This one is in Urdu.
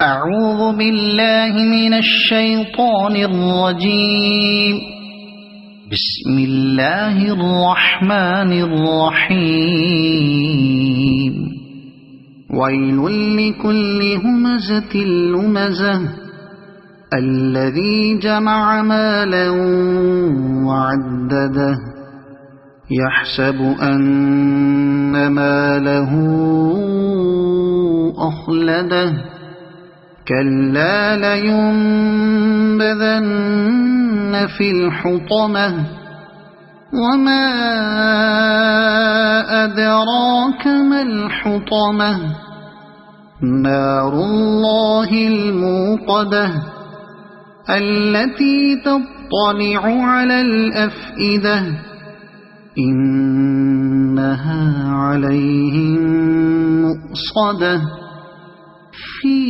أعوذ بالله من الشيطان الرجيم. بسم الله الرحمن الرحيم. ويل لكل همزة لمزة الذي جمع مالا وعدده يحسب أن ماله أخلده كلا لينبذن في الحطمة وما أدراك ما الحطمة نار الله الموقدة التي تطلع على الأفئدة إنها عليهم مؤصدة في